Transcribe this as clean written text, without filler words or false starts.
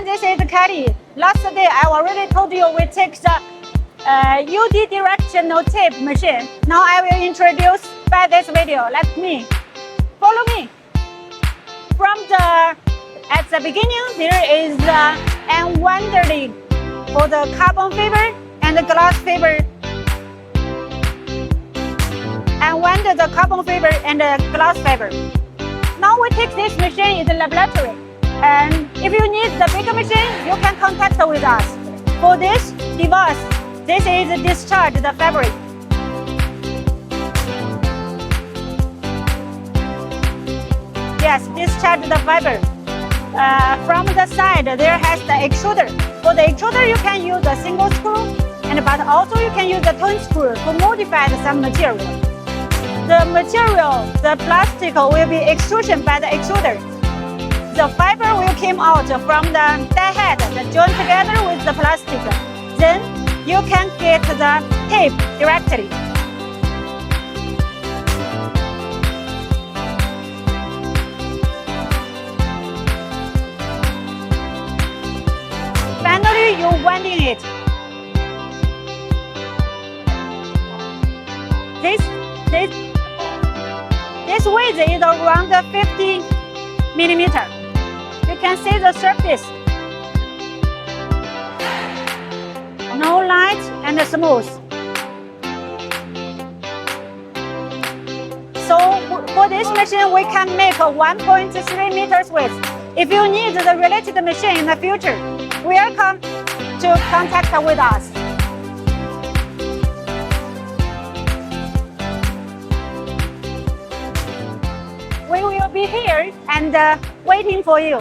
everyone, this is Kelly. Last day I already told you we take the UD directional tape machine. Now I will introduce by this video. Let me follow me. At the beginning there is the unwinding for the carbon fiber and the glass fiber. Unwind the carbon fiber and the glass fiber. Now we take this machine in the laboratory. And if you need the bigger machine, you can contact with us. For this device, this is discharge the fabric. Yes, discharge the fiber. From the side, there has the extruder. For the extruder, you can use a single screw, but also you can use a twin screw to modify some material. The material, the plastic will be extrusion by the extruder. The fiber will come out from the die head that join together with the plastic. Then you can get the tape directly. Finally, you winding it. This width is around 50 millimeters. You can see the surface. No light and smooth. So for this machine, we can make a 1.3 meters width. If you need the related machine in the future, welcome to contact with us. We will be here and waiting for you.